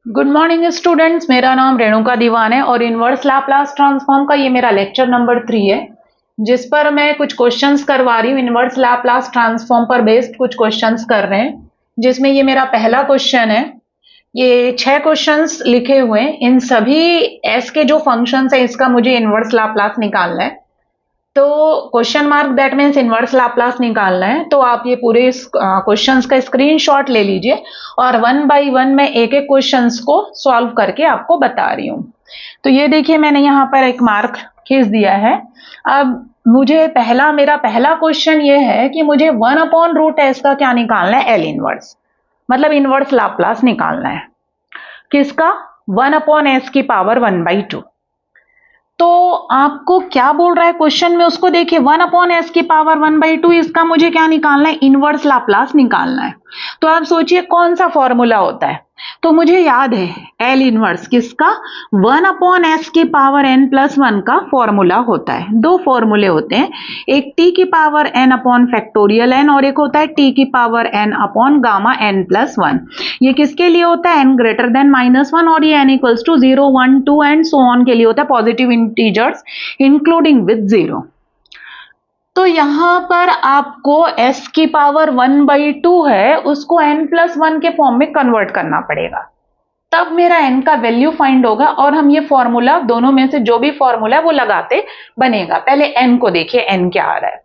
Good morning students, मेरा नाम रेणुका दीवान है और इनवर्स लैप्लास ट्रांसफॉर्म का ये मेरा लेक्चर नंबर 3 है, जिस पर मैं कुछ क्वेश्चंस करवा रही हूँ। इनवर्स लैप्लास ट्रांसफॉर्म पर बेस्ड कुछ क्वेश्चंस कर रहे हैं, जिसमें ये मेरा पहला क्वेश्चन है। ये 6 क्वेश्चंस लिखे हुए हैं। इन सभी एस के जो फंक्शंस है इसका मुझे इनवर्स लैप्लास निकालना है। तो question mark that means inverse Laplace निकालना है। तो आप ये पूरे क्वेश्चंस का स्क्रीनशॉट ले लीजिए और वन बाय वन मैं एक एक क्वेश्चंस को सॉल्व करके आपको बता रही हूँ। तो ये देखिए, मैंने यहाँ पर एक मार्क खींच दिया है। अब मुझे मेरा पहला क्वेश्चन ये है कि मुझे 1/√s का क्या निकालना है, एल इनवर्स, मतलब इनवर्स लैप्लास निकालना है। किसका? 1/s की पावर 1/2। तो आपको क्या बोल रहा है क्वेश्चन में, उसको देखिए। 1/s की पावर 1/2, इसका मुझे क्या निकालना है, इनवर्स लैप्लास निकालना है। तो आप सोचिए कौन सा फॉर्मूला होता है। तो मुझे याद है एल इनवर्स किसका, 1/s की पावर n+1 का फॉर्मूला होता है। दो फॉर्मूले होते हैं, एक t की पावर n/n और एक होता है t की पावर n/Γ(n+1). ये किसके लिए होता है, n ग्रेटर देन -1, और ये n equals to 0, 1, 2 and so on के लिए होता है, पॉजिटिव इंटीजर्स इंक्लूडिंग विद 0। तो यहां पर आपको s की पावर 1/2 है, उसको n+1 के फॉर्म में कन्वर्ट करना पड़ेगा, तब मेरा n का वैल्यू फाइंड होगा। और हम ये फॉर्मूला, दोनों में से जो भी फॉर्मूला है वो लगाते बनेगा। पहले n को देखिए, n क्या आ रहा है।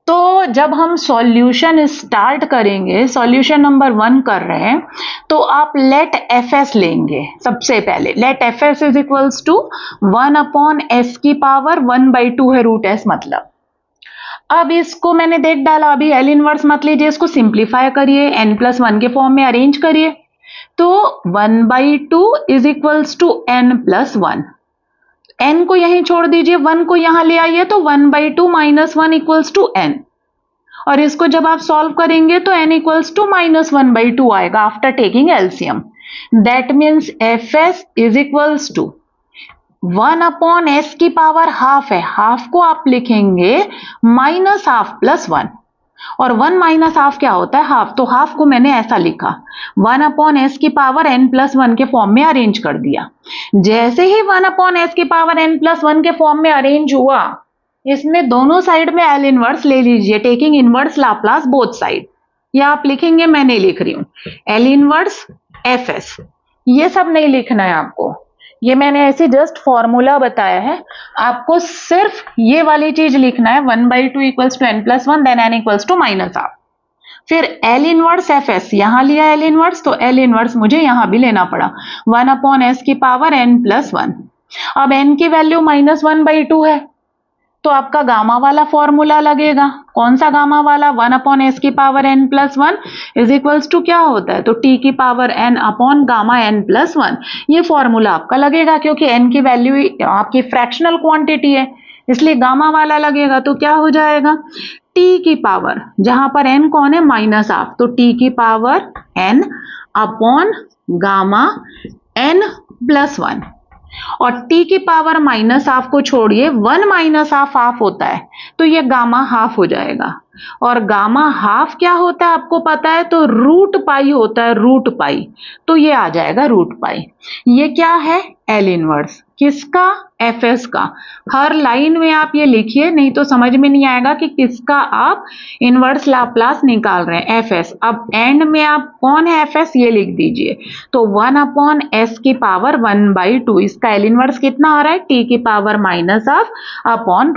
तो जब हम सॉल्यूशन स्टार्ट करेंगे, सॉल्यूशन नंबर 1 कर रहे हैं, तो आप लेट fs लेंगे। सबसे पहले let fs is equals to 1/s की पावर 1/2 है √s, मतलब। अब इसको मैंने देख डाला, अभी एल इनवर्स मत लीजिए, इसको सिंप्लीफाई करिए, n+1 के फॉर्म में अरेंज करिए। तो 1/2 is equals to n+1। n को यहीं छोड़ दीजिए, 1 को यहां ले आइए, तो 1/2 - 1 इक्वल्स टू n। और इसको जब आप सॉल्व करेंगे तो n इक्वल्स टू -1/2 आएगा after taking LCM. That means fs is equals to 1/s की पावर हाफ है, हाफ को आप लिखेंगे -½ + 1, और 1 - ½ क्या होता है, हाफ। तो हाफ को मैंने ऐसा लिखा, 1/s की पावर n+1 के फॉर्म में अरेंज कर दिया। जैसे ही 1/s की पावर n+1 के फॉर्म में अरेंज हुआ, इसमें दोनों साइड में एल इनवर्स ले लीजिए, taking inverse Laplace both side. या आप लिखेंगे, मैं नहीं लिख रही हूं, एल इनवर्स fs, ये सब नहीं लिखना है आपको। ये मैंने ऐसे जस्ट फॉर्मूला बताया है, आपको सिर्फ ये वाली चीज लिखना है, 1/2 equals to n+1, then n equals to -½ फिर एल इनवर्स fs, यहां लिया एल इनवर्स, तो एल इनवर्स मुझे यहां भी लेना पड़ा, 1/s की पावर n+1। अब n की वैल्यू -1/2 है, तो आपका गामा वाला फॉर्मूला लगेगा। कौन सा गामा वाला, 1/s की power n+1 is equals to क्या होता है, तो t की पावर n/Γ(n+1). ये फॉर्मूला आपका लगेगा, क्योंकि n की वैल्यू आपकी फ्रैक्शनल क्वांटिटी है, इसलिए गामा वाला लगेगा। तो क्या हो जाएगा, t की पावर, जहां पर n कौन है, -½ तो t की पावर n/Γ(n+1), और t की पावर -½ को छोड़िए, 1 - ½ होता है, तो ये गामा हाफ हो जाएगा। और गामा हाफ क्या होता है आपको पता है, तो √π होता है, √π। तो ये आ जाएगा √π। ये क्या है, एल इनवर्स किसका, fs का। हर लाइन में आप ये लिखिए, नहीं तो समझ में नहीं आएगा कि किसका आप इनवर्स लाप्लास निकाल रहे हैं, fs। अब एंड में आप कौन है fs, ये लिख दीजिए। तो 1/s की पावर 1/2, इसका एल इनवर्स कितना आ रहा है, t की पावर -½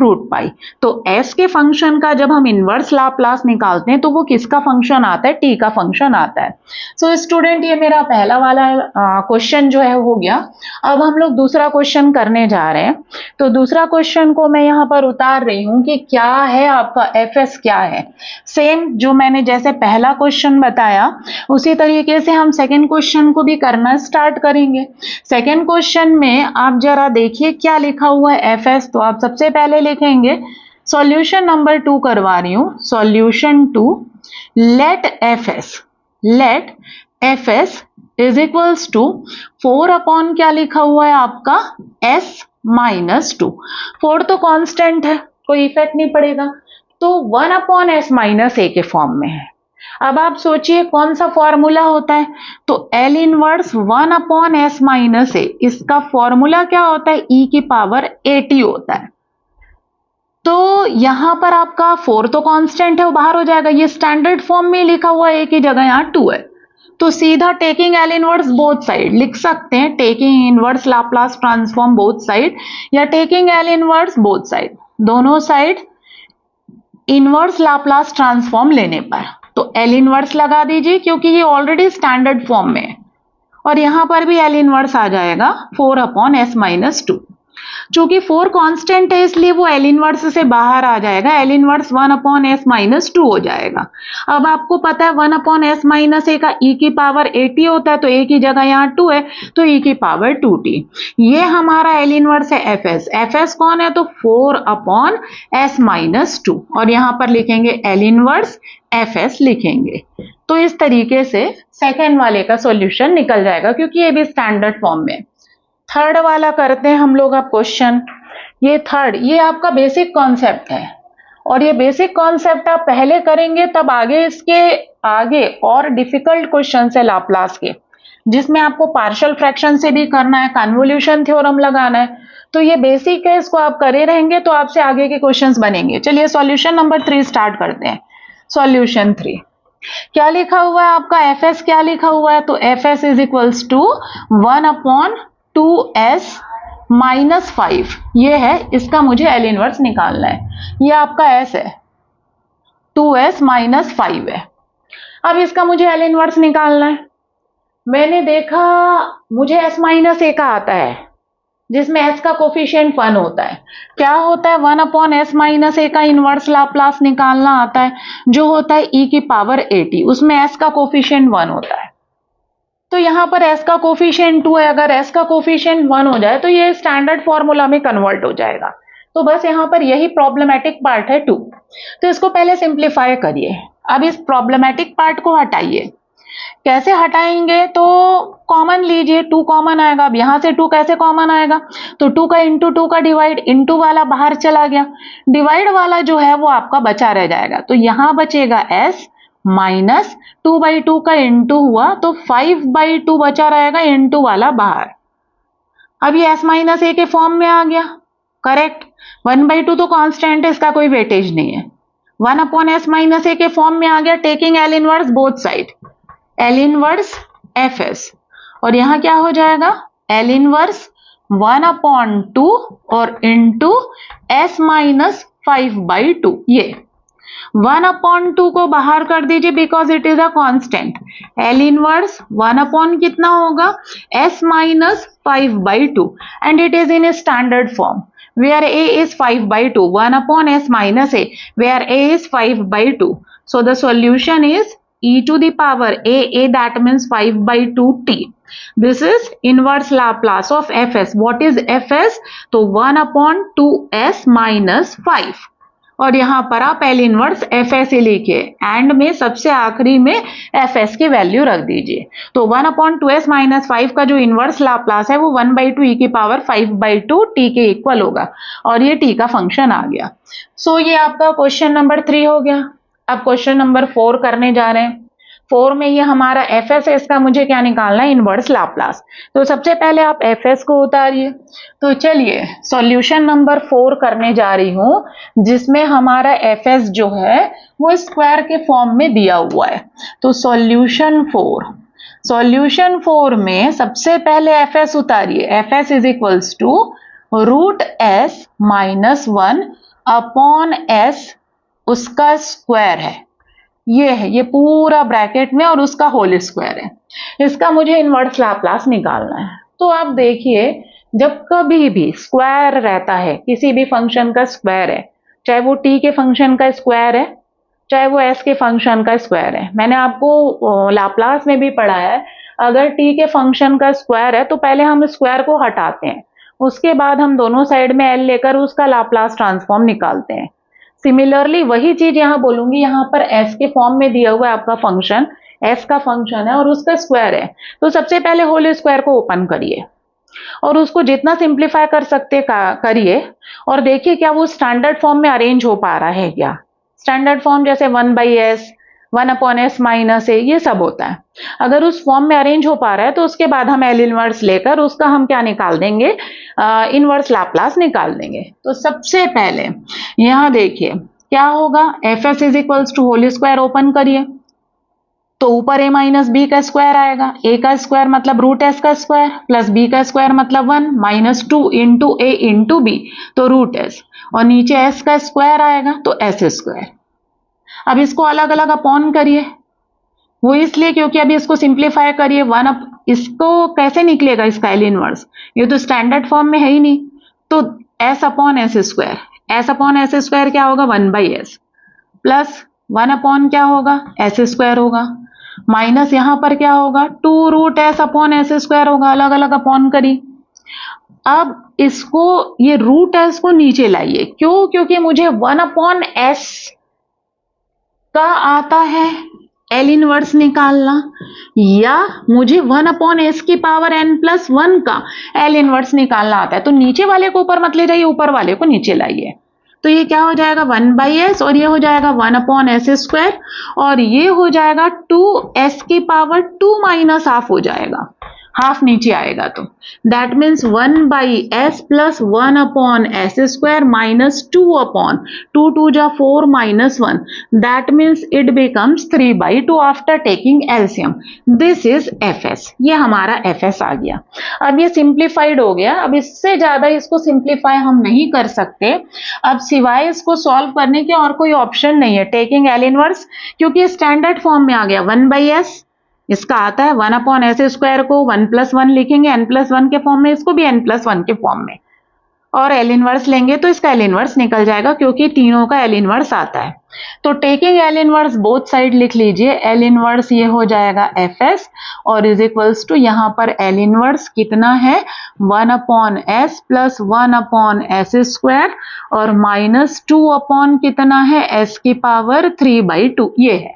√π। तो s के फंक्शन का जब हम इनवर्स लाप्लास निकालते हैं तो वो किसका फंक्शन आता है, t का फंक्शन आता है। सो स्टूडेंट, ये मेरा पहला वाला क्वेश्चन जो है हो गया। अब हम लोग दूसरा क्वेश्चन करने जा रहे हैं। तो दूसरा क्वेश्चन को मैं यहाँ पर उतार रही हूँ कि क्या है आपका fs, क्या है। सेम जो मैंने जैसे पहला क्वेश्चन बताया, उसी तरीके से हम सेकंड क्वेश्चन को भी करना स्टार्ट करेंगे। सेकंड क्वेश्चन में आप जरा देखिए क्या लिखा हुआ है fs। तो आप सबसे पहले लिखेंगे, सॉल्यूशन नंबर 2 करवा रही हूं, solution 2, let fs is equals to 4 क्या लिखा हुआ है आपका, s-2। 4 तो कांस्टेंट है, कोई इफेक्ट नहीं पड़ेगा, तो 1/s - a के फॉर्म में है। अब आप सोचिए कौन सा फॉर्मूला होता है, तो L inverse 1 upon S minus A, इसका फॉर्मूला क्या होता है, ई की पावर एटी होता है। तो यहां पर आपका 4 तो कांस्टेंट है, वो बाहर हो जाएगा, ये स्टैंडर्ड फॉर्म में लिखा हुआ है, ए की जगह यहाँ 2 है, तो सीधा taking L inverse both side लिख सकते हैं, taking inverse Laplace transform both side, या taking L inverse both side, दोनों साइड इनवर्स लाप्लास ट्रांसफॉर्म लेने पर। तो एल इनवर्स लगा दीजिए क्योंकि ये ऑलरेडी स्टैंडर्ड फॉर्म में है, और यहां पर भी एल इनवर्स आ जाएगा 4 अपॉन एस माइनस 2। चूंकि 4 कांस्टेंट है इसलिए वो एल इनवर्स से बाहर आ जाएगा, L inverse 1 upon S minus 2 हो जाएगा। अब आपको पता है 1 अपॉन एस माइनस ए का ई की पावर 80 होता है, तो ए की जगह यहाँ 2 है, तो ई की पावर 2t। ये हमारा एल इनवर्स है एफ एस। एफ एस कौन है, तो 4 अपॉन एस माइनस 2, और यहां पर लिखेंगे एल इनवर्स एफ एस लिखेंगे। तो इस तरीके से सेकेंड वाले का सॉल्यूशन निकल जाएगा, क्योंकि ये भी स्टैंडर्ड फॉर्म में। थर्ड वाला करते हैं हम लोग अब क्वेश्चन। ये थर्ड, ये आपका बेसिक कॉन्सेप्ट है, और ये बेसिक कॉन्सेप्ट आप पहले करेंगे तब आगे इसके आगे और डिफिकल्ट क्वेश्चन है लाप्लास के, जिसमें आपको पार्शियल फ्रैक्शन से भी करना है, कन्वोल्यूशन थ्योरम लगाना है। तो ये बेसिक है, इसको आप करे रहेंगे तो आपसे आगे के क्वेश्चंस बनेंगे। चलिए सॉल्यूशन नंबर 3 स्टार्ट करते हैं। सॉल्यूशन 3 क्या लिखा हुआ है आपका, एफ एस क्या लिखा हुआ है, तो F S is equals to 1 upon 2s minus 5, ये है, इसका मुझे एल इनवर्स निकालना है। ये आपका s है, 2s माइनस 5 है। अब इसका मुझे एल इनवर्स निकालना है। मैंने देखा मुझे s माइनस ए का आता है, जिसमें s का कोफिशिएंट 1 होता है। क्या होता है, 1 अपॉन एस माइनस ए का इनवर्स लाप्लास निकालना आता है, जो होता है e की पावर 80, उसमें s का कोफिशिएंट 1 होता है। तो यहां पर s का कोफिशिएंट 2 है, अगर s का कोफिशिएंट 1 हो जाए तो ये स्टैंडर्ड फॉर्मूला में कन्वर्ट हो जाएगा। तो बस यहां पर यही प्रॉब्लमेटिक पार्ट है 2। तो इसको पहले सिंप्लीफाई करिए। अब इस प्रॉब्लमेटिक पार्ट को हटाइए। कैसे हटाएंगे, तो कॉमन लीजिए, 2 कॉमन आएगा। अब यहां से 2 कैसे कॉमन आएगा, तो 2 का इंटू 2 का डिवाइड, इंटू वाला बाहर चला गया, डिवाइड वाला जो है वो आपका बचा रह जाएगा। तो यहां बचेगा s माइनस 2/2 का इंटू हुआ, तो 5/2 बचा रहेगा, इंटू वाला बाहर। अब ये s माइनस ए के फॉर्म में आ गया, करेक्ट। 1/2 तो कांस्टेंट है, इसका कोई वेटेज नहीं है। 1 अपॉन एस माइनस ए के फॉर्म में आ गया, taking L inverse both side, L inverse F S, और यहां क्या हो जाएगा, एल इनवर्स 1 अपॉन 2 और इंटू एस माइनस 5/2। ये 1 अपॉन 2 को बाहर कर दीजिए because it is a constant. L inverse 1 upon कितना होगा, s minus 5/2, and it is in standard form where a is 5/2, 1 upon s minus a, where a is 5/2. So the solution is e to the power a, that means 5/2t. This is inverse Laplace of fs. What is fs? तो 1 upon 2s minus 5, और यहां पर आप L inverse F S ही लिखिए, and में सबसे आखिरी में एफ एस की वैल्यू रख दीजिए। तो 1 अपॉन 2s माइनस 5 का जो इनवर्स लाप्लास है वो 1/2 e की पावर 5/2 t के इक्वल होगा, और ये t का फंक्शन आ गया। सो ये आपका क्वेश्चन नंबर 3 हो गया। अब क्वेश्चन नंबर 4 करने जा रहे हैं। 4 में ये हमारा एफ एस है, इसका मुझे क्या निकालना है, इनवर्स लाप्लास। तो सबसे पहले आप एफ एस को उतारिए। तो चलिए सॉल्यूशन नंबर 4 करने जा रही हूं, जिसमें हमारा एफ एस जो है वो स्क्वायर के फॉर्म में दिया हुआ है। तो सॉल्यूशन 4 में सबसे पहले एफ एस उतारिए। F S is equals to root S minus 1 upon S, उसका स्क्वायर है, ये है, ये पूरा ब्रैकेट में, और उसका होल स्क्वायर है। इसका मुझे इनवर्स लाप्लास निकालना है। तो आप देखिए, जब कभी भी स्क्वायर रहता है, किसी भी फंक्शन का स्क्वायर है, चाहे वो t के फंक्शन का स्क्वायर है, चाहे वो s के फंक्शन का स्क्वायर है। मैंने आपको लाप्लास में भी पढ़ाया है, अगर t के फंक्शन का स्क्वायर है तो पहले हम स्क्वायर को हटाते हैं, उसके बाद हम दोनों साइड में l लेकर उसका लाप्लास ट्रांसफॉर्म निकालते हैं। सिमिलरली वही चीज यहां बोलूंगी, यहां पर s के फॉर्म में दिया हुआ है आपका फंक्शन, s का फंक्शन है और उसका स्क्वायर है। तो सबसे पहले होल स्क्वायर को ओपन करिए और उसको जितना सिंप्लीफाई कर सकते करिए, और देखिए क्या वो स्टैंडर्ड फॉर्म में अरेंज हो पा रहा है क्या। स्टैंडर्ड फॉर्म जैसे 1/s, 1/s माइनस ए, ये सब होता है। अगर उस फॉर्म में अरेंज हो पा रहा है तो उसके बाद हम एल इनवर्स लेकर उसका हम क्या निकाल देंगे, इनवर्स लाप्लास निकाल देंगे। तो सबसे पहले यहां देखिए क्या होगा, F S is equals to whole square open करिए तो ऊपर a माइनस बी का स्क्वायर आएगा, a का स्क्वायर मतलब रूट एस का स्क्वायर प्लस b का स्क्वायर मतलब 1 minus 2 into A into B तो रूट एस, और नीचे s का स्क्वायर आएगा तो एस स्क्वायर। अब इसको अलग अलग अपॉन करिए, वो इसलिए क्योंकि अभी इसको सिंप्लीफाई करिए, इसको कैसे निकलेगा इसका एल इनवर्स, ये तो स्टैंडर्ड फॉर्म में है ही नहीं, तो s upon S square, s upon S square क्या होगा 1/s प्लस 1 अपॉन क्या होगा एस स्क्वायर होगा, माइनस यहां पर क्या होगा 2 root S upon S square होगा, अलग अलग अपॉन करी। अब इसको ये रूट एस को नीचे लाइए, क्यों, क्योंकि मुझे 1 अपॉन एस का आता है एल इनवर्स निकालना, या मुझे 1 अपॉन एस की पावर n प्लस 1 का एल इनवर्स निकालना आता है। तो नीचे वाले को ऊपर मत ले जाइए, ऊपर वाले को नीचे लाइए, तो ये क्या हो जाएगा 1/s और ये हो जाएगा 1 अपॉन एस स्क्वायर, और ये हो जाएगा 2s की पावर 2 माइनस हाफ हो जाएगा, हाफ नीचे आएगा, तो that means 1/s plus 1 upon S square minus 2 upon 2 2 जा 4 minus 1, that means it becomes 3/2 after taking LCM. This is fs, ये हमारा fs आ गया। अब ये सिंप्लीफाइड हो गया, अब इससे ज्यादा इसको सिंप्लीफाई हम नहीं कर सकते, अब सिवाय इसको सॉल्व करने के और कोई ऑप्शन नहीं है, टेकिंग एल इनवर्स, क्योंकि स्टैंडर्ड फॉर्म में आ गया 1/s, इसका आता है 1 अपॉन एस स्क्वायर को 1 प्लस 1 लिखेंगे n प्लस 1 के फॉर्म में, इसको भी n प्लस 1 के फॉर्म में, और एल इनवर्स लेंगे तो इसका एल इनवर्स निकल जाएगा क्योंकि तीनों का एल इनवर्स आता है। तो taking L inverse both side लिख लीजिए, एल इनवर्स ये हो जाएगा fs और इज इक्वल्स टू यहाँ पर एल इनवर्स कितना है 1 upon S plus 1 upon S square और माइनस 2 अपॉन कितना है s की पावर 3/2, ये है।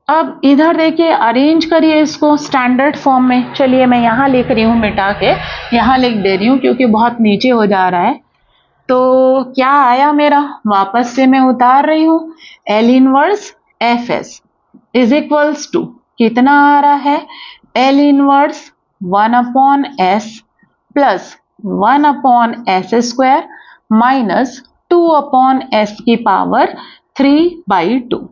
अब इधर देखिए अरेंज करिए इसको स्टैंडर्ड फॉर्म में, चलिए मैं यहाँ लिख रही हूँ, मिटा के यहाँ लिख दे रही हूँ क्योंकि बहुत नीचे हो जा रहा है। तो क्या आया मेरा, वापस से मैं उतार रही हूँ, L inverse F S is equals to कितना आ रहा है, L inverse 1 upon S plus 1 upon S square minus 2 upon S की पावर 3/2।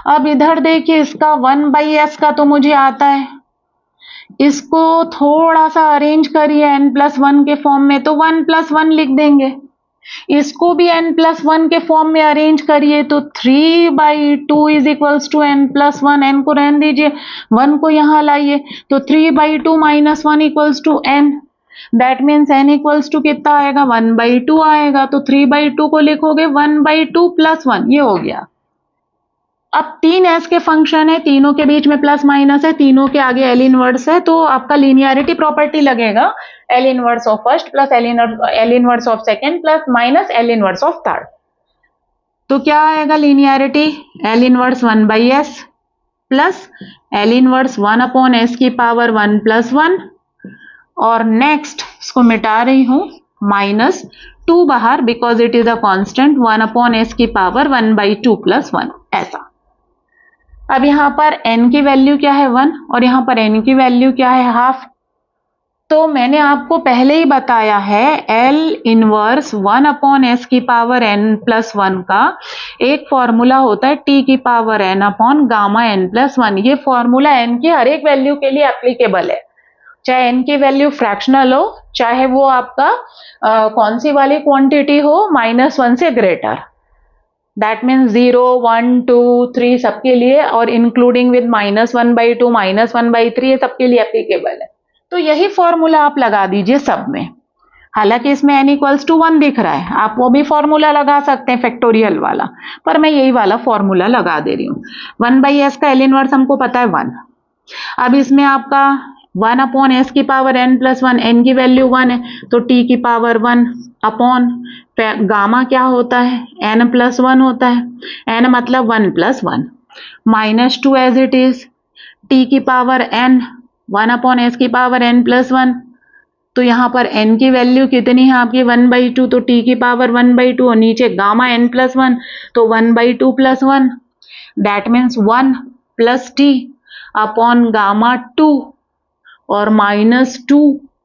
अब इधर देखिए इसका 1/s का तो मुझे आता है, इसको थोड़ा सा अरेंज करिए n प्लस 1 के फॉर्म में, तो 1 प्लस 1 लिख देंगे, इसको भी n प्लस 1 के फॉर्म में अरेंज करिए तो 3/2 is equals to n plus 1, n को रहने दीजिए, 1 को यहाँ लाइए तो 3/2 minus 1 equals to n, that means n equals to कितना आएगा 1/2 आएगा, तो 3/2 को लिखोगे 1/2 प्लस 1, ये हो गया। अब 3s के फंक्शन है, तीनों के बीच में प्लस माइनस है, तीनों के आगे एल इनवर्स है, तो आपका लीनियरिटी प्रॉपर्टी लगेगा L inverse of first plus L inverse of second plus minus L inverse of third. तो क्या आएगा linearity, L inverse 1/s plus L inverse 1 upon S की पावर 1 प्लस 1, और नेक्स्ट इसको मिटा रही हूं, माइनस 2 बाहर because it is a constant, 1 upon S की पावर 1/2 प्लस 1, ऐसा। अब यहाँ पर n की वैल्यू क्या है 1 और यहाँ पर n की वैल्यू क्या है हाफ, तो मैंने आपको पहले ही बताया है L इनवर्स 1 अपॉन एस की पावर n प्लस 1 का एक फॉर्मूला होता है t की power n upon gamma n plus 1। ये फॉर्मूला n की हर एक वैल्यू के लिए एप्लीकेबल है, चाहे n की वैल्यू फ्रैक्शनल हो, चाहे वो आपका कौन सी वाली क्वांटिटी हो -1 से ग्रेटर, दैट मीन्स 0 1 2 3 सबके लिए, और इंक्लूडिंग विद -1/2 -1/3 ये सबके लिए एप्लीकेबल है। तो यही फॉर्मूला आप लगा दीजिए सब में, हालांकि इसमें n इक्वल्स टू 1 दिख रहा है, आप वो भी फॉर्मूला लगा सकते हैं फैक्टोरियल वाला, पर मैं यही वाला फॉर्मूला लगा दे रही हूँ। 1/s का एल इनवर्स हमको पता है 1, अब इसमें आपका 1 अपॉन एस की पावर n प्लस 1, n की वैल्यू 1 है तो t की पावर 1 अपॉन गामा क्या होता है n प्लस 1 होता है, n मतलब 1 plus 1 minus 2 as it is, t की पावर n 1 अपॉन एस की पावर n प्लस 1, तो यहाँ पर n की वैल्यू कितनी है आपकी 1/2, तो t की पावर 1/2 और नीचे गामा n प्लस 1 तो 1/2 plus 1, that means 1 plus T upon gamma 2 और माइनस 2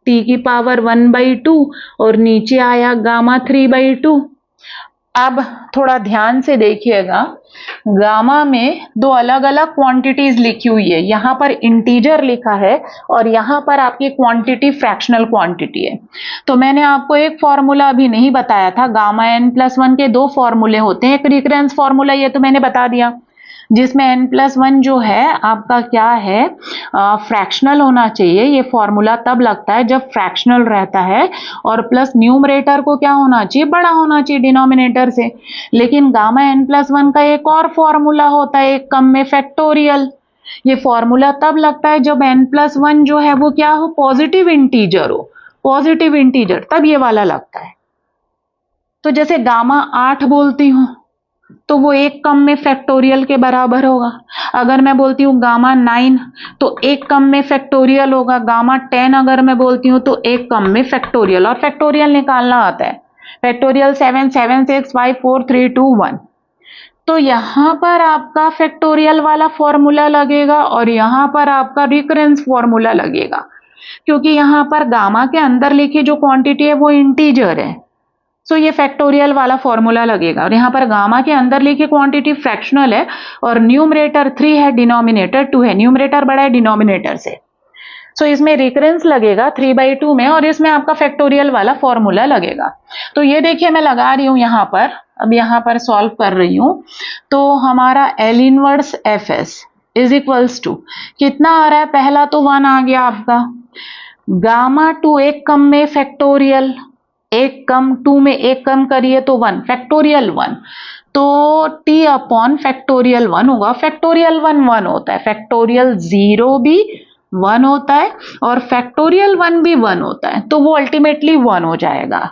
टी की पावर 1/2 और नीचे आया गामा 3/2। अब थोड़ा ध्यान से देखिएगा, गामा में दो अलग अलग क्वांटिटीज लिखी हुई है, यहाँ पर इंटीजर लिखा है और यहाँ पर आपकी क्वांटिटी फ्रैक्शनल क्वांटिटी है। तो मैंने आपको एक फॉर्मूला अभी नहीं बताया था, गामा n+1 के दो फॉर्मूले होते हैं, एक रिकरेंस फॉर्मूला ये तो मैंने बता दिया, जिसमें n+1 जो है आपका क्या है, फ्रैक्शनल होना चाहिए। ये फॉर्मूला तब लगता है जब फ्रैक्शनल रहता है और प्लस न्यूमरेटर को क्या होना चाहिए, बड़ा होना चाहिए डिनोमिनेटर से। लेकिन गामा n+1 का एक और फॉर्मूला होता है, एक कम में फैक्टोरियल। ये फॉर्मूला तब लगता है जब n+1 जो है वो क्या हो, पॉजिटिव इंटीजर हो, पॉजिटिव इंटीजर, तब ये वाला लगता है। तो जैसे गामा 8 बोलती हूँ तो वो एक कम में फैक्टोरियल के बराबर होगा। अगर मैं बोलती हूँ गामा 9 तो एक कम में फैक्टोरियल होगा। गामा 10 अगर मैं बोलती हूँ तो एक कम में फैक्टोरियल, और फैक्टोरियल निकालना आता है, फैक्टोरियल 7 7 6 5 4 3 2 1। तो यहाँ पर आपका फैक्टोरियल वाला फॉर्मूला लगेगा और यहाँ पर आपका रिकरेंस फॉर्मूला लगेगा, क्योंकि यहाँ पर गामा के अंदर लिखी जो क्वांटिटी है वो इंटीजर है, सो ये फैक्टोरियल वाला फॉर्मूला लगेगा। और यहाँ पर गामा के अंदर लिखी क्वांटिटी फ्रैक्शनल है और न्यूमरेटर 3 है, डिनोमिनेटर 2 है, न्यूमरेटर बड़ा है डिनोमिनेटर से, सो इसमें रिकरेंस लगेगा 3/2 में और इसमें आपका फैक्टोरियल वाला फॉर्मूला लगेगा। तो ये देखिए मैं लगा रही हूँ यहाँ पर, अब यहाँ पर सॉल्व कर रही हूँ। तो हमारा L inverse Fs is equals to कितना आ रहा है, पहला तो 1 आ गया आपका, गामा 2 एक कम में फैक्टोरियल, एक कम 2 में एक कम करिए तो 1, फैक्टोरियल 1, तो t अपॉन फैक्टोरियल 1 होगा। फैक्टोरियल 1 1 होता है, फैक्टोरियल 0 भी 1 होता है और फैक्टोरियल 1 भी 1 होता है, तो वो अल्टीमेटली 1 हो जाएगा,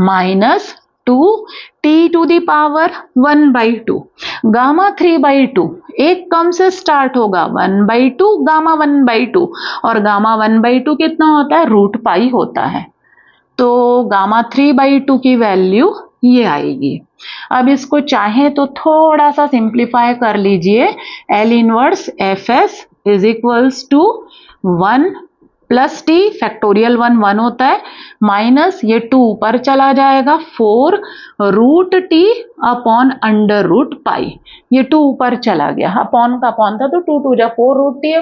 minus 2 t to the power 1/2, gamma 3/2 एक कम से स्टार्ट होगा, 1/2 गामा 1/2, और गामा 1/2 कितना होता है, रूट पाई होता है। तो गामा 3/2 की वैल्यू ये आएगी। अब इसको चाहे तो थोड़ा सा सिंप्लीफाई कर लीजिए, L inverse Fs is equals to 1 plus T, factorial 1 1 होता है, माइनस ये 2 ऊपर चला जाएगा, 4 root T upon under root pi, ये 2 ऊपर चला गया, अपॉन का अपॉन था तो 2 2 जा 4 root T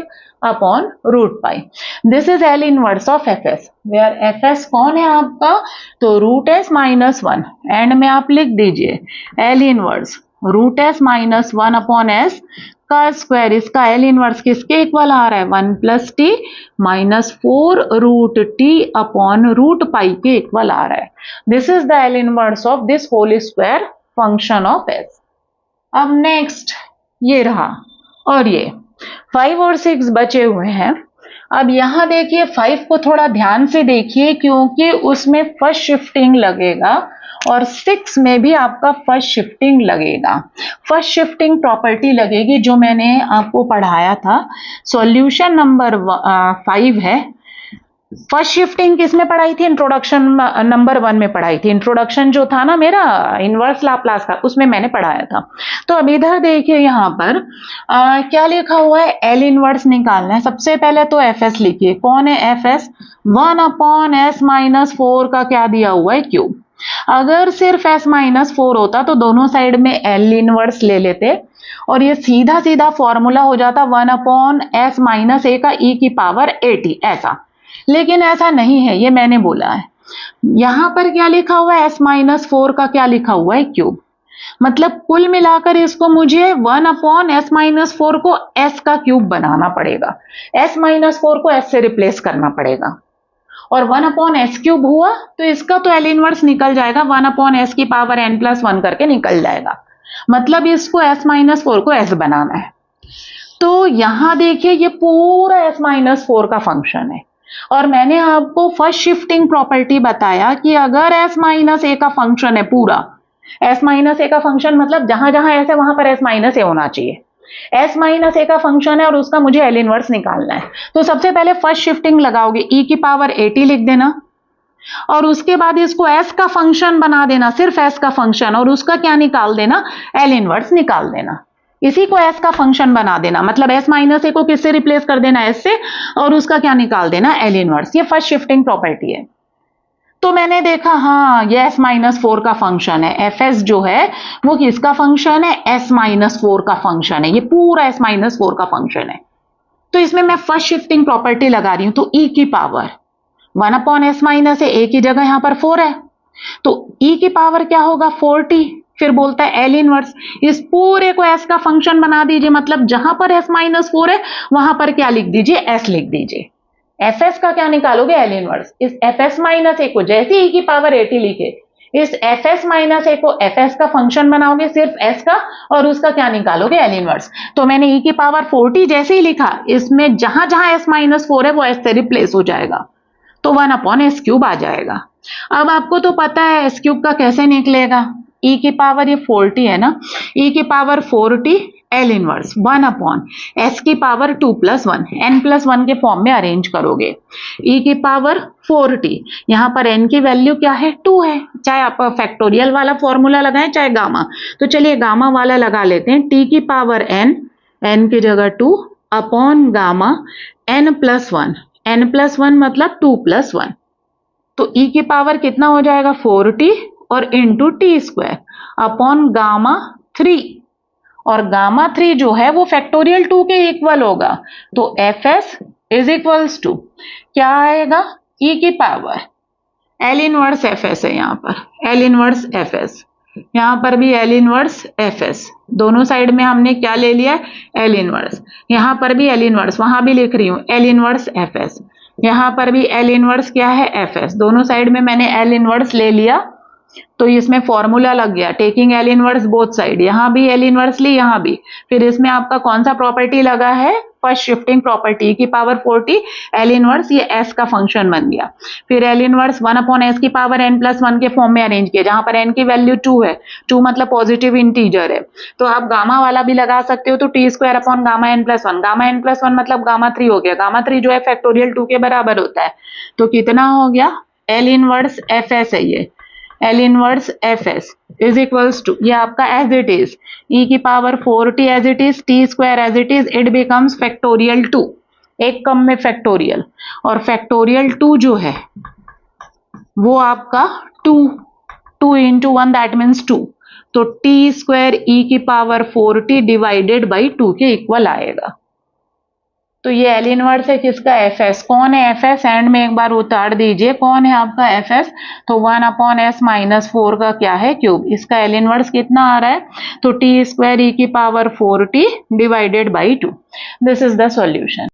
upon root pi. This is L inverse of Fs, where Fs कौन है आपका, तो रूट s माइनस 1, एंड में आप लिख दीजिए L inverse root s minus 1 upon s का स्क्वायर। इसका L इनवर्स किसके इक्वल आ रहा है, 1 plus T minus 4 root T upon root pi के इक्वल आ रहा है। This is the L inverse of this whole square function of s। अब नेक्स्ट ये रहा, और ये 5 और 6 बचे हुए हैं। अब यहाँ देखिए 5 को थोड़ा ध्यान से देखिए, क्योंकि उसमें फर्स्ट शिफ्टिंग लगेगा और 6 में भी आपका फर्स्ट शिफ्टिंग लगेगा। फर्स्ट शिफ्टिंग प्रॉपर्टी लगेगी जो मैंने आपको पढ़ाया था, सॉल्यूशन नंबर 5 है। फर्स्ट शिफ्टिंग किसमें पढ़ाई थी, इंट्रोडक्शन नंबर 1 में पढ़ाई थी। इंट्रोडक्शन जो था ना मेरा इनवर्स लाप्लास का, उसमें मैंने पढ़ाया था। तो अब इधर देखिए यहाँ पर क्या लिखा हुआ है, L इनवर्स निकालना है। सबसे पहले तो Fs लिखिए, कौन है Fs, 1 अपॉन s माइनस 4 का क्या दिया हुआ है, क्यूब। अगर सिर्फ s माइनस 4 होता तो दोनों साइड में L इनवर्स ले लेते और ये सीधा सीधा फॉर्मूला हो जाता 1 अपॉन s माइनस a का e की पावर 80 ऐसा, लेकिन ऐसा नहीं है, ये मैंने बोला है। यहां पर क्या लिखा हुआ है, s माइनस 4 का क्या लिखा हुआ है, क्यूब। मतलब कुल मिलाकर इसको मुझे 1 अपॉन s माइनस 4 को s का क्यूब बनाना पड़ेगा, s माइनस 4 को s से रिप्लेस करना पड़ेगा, और 1 अपॉन s क्यूब हुआ तो इसका तो L इनवर्स निकल जाएगा, 1 अपॉन s की पावर n+1 करके निकल जाएगा। मतलब इसको s माइनस 4 को s बनाना है। तो यहां देखिए ये पूरा s माइनस 4 का फंक्शन है, और मैंने आपको फर्स्ट शिफ्टिंग प्रॉपर्टी बताया कि अगर s माइनस a का फंक्शन है पूरा, s माइनस a का फंक्शन मतलब जहां जहां s है वहां पर s माइनस a होना चाहिए। s माइनस a का फंक्शन है और उसका मुझे L इनवर्स निकालना है, तो सबसे पहले फर्स्ट शिफ्टिंग लगाओगे, e की पावर 80 लिख देना, और उसके बाद इसको s का फंक्शन बना देना, सिर्फ s का फंक्शन, और उसका क्या निकाल देना, L इनवर्स निकाल देना। इसी को s का फंक्शन बना देना, मतलब s माइनस ए को किससे रिप्लेस कर देना, s से, और उसका क्या निकाल देना, L इनवर्स। ये फर्स्ट शिफ्टिंग प्रॉपर्टी है। तो मैंने देखा हाँ ये s माइनस 4 का फंक्शन है, fs जो है वो किसका फंक्शन है, s माइनस 4 का फंक्शन है, ये पूरा s माइनस 4 का फंक्शन है। तो इसमें मैं फर्स्ट शिफ्टिंग प्रॉपर्टी लगा रही हूं, तो e की पावर 1 अपॉन s माइनस है, a की जगह यहां पर 4 है, तो e की पावर क्या होगा 4t, फिर बोलता है L इनवर्स, इस पूरे को s का फंक्शन बना दीजिए, मतलब जहां पर s माइनस 4 है वहां पर क्या लिख दीजिए, s लिख दीजिए। fs का क्या निकालोगे, L इनवर्स। इस fs माइनस ए को जैसे e की पावर 80 लिखे, इस fs माइनस ए को fs का फंक्शन बनाओगे सिर्फ s का, और उसका क्या निकालोगे, L इनवर्स। तो मैंने e की पावर 40 जैसे ही लिखा, इसमें जहां जहां s माइनस 4 है वो s से रिप्लेस हो जाएगा, तो 1 अपॉन एस क्यूब आ जाएगा। अब आपको तो पता है एस क्यूब का कैसे निकलेगा, e की पावर ये 40 है ना, e की power 40 L inverse 1 upon s की पावर 2 प्लस 1, n प्लस 1 के फॉर्म में अरेंज करोगे, e की पावर 40, यहाँ पर n की वैल्यू क्या है 2 है, चाहे आप फैक्टोरियल वाला फॉर्मूला लगाएं चाहे गामा, तो चलिए गामा वाला लगा लेते हैं, t की पावर n की जगह 2 upon gamma n plus 1, n plus 1 मतलब 2 प्लस 1, तो e की पावर कितना हो जाएगा 40 और into T square upon gamma 3, और गामा 3 जो है वो फैक्टोरियल 2 के इक्वल होगा, तो fs इज इक्वल्स टू क्या आएगा, e की पावर L इनवर्स fs है, यहाँ पर L इनवर्स fs, यहाँ पर भी L इनवर्स fs, दोनों साइड में हमने क्या ले लिया है L इनवर्स, यहाँ पर भी L इनवर्स, वहां भी लिख रही हूँ L इनवर्स fs, यहाँ पर भी L इनवर्स क्या है fs, दोनों साइड में मैंने L इनवर्स ले लिया, तो इसमें फॉर्मूला लग गया taking L inverse both side, यहाँ भी L इनवर्स ली, यहाँ भी, फिर इसमें आपका कौन सा प्रॉपर्टी लगा है, फर्स्ट शिफ्टिंग प्रॉपर्टी की पावर 40 L इनवर्स, ये s का फंक्शन बन गया, फिर L इनवर्स 1 अपॉन s की पावर n प्लस 1 के फॉर्म में अरेंज किया, जहां पर n की वैल्यू 2 है, 2 मतलब पॉजिटिव इंटीजर है, तो आप गामा वाला भी लगा सकते हो, तो T square upon gamma n plus 1, gamma n plus 1 मतलब गामा 3 हो गया, गामा 3 जो है फैक्टोरियल 2 के बराबर होता है, तो कितना हो गया L इनवर्स fs है, ये L inverse fs is equals to, ये आपका एज इट इज e की power 40 as it is, T square as it is, it becomes factorial 2, एक कम में फैक्टोरियल, और फैक्टोरियल 2 जो है वो आपका 2 इंटू 1 दैट मीन्स 2, तो टी स्क्वायर e की पावर 40 डिवाइडेड बाई 2 के इक्वल आएगा। तो ये L इनवर्स है किसका, fs, कौन है fs, एंड में एक बार उतार दीजिए, कौन है आपका fs, तो 1 अपॉन s माइनस 4 का क्या है क्यूब, इसका L इनवर्स कितना आ रहा है, तो टी स्क्वायर e की power 40 divided by 2, this is the solution.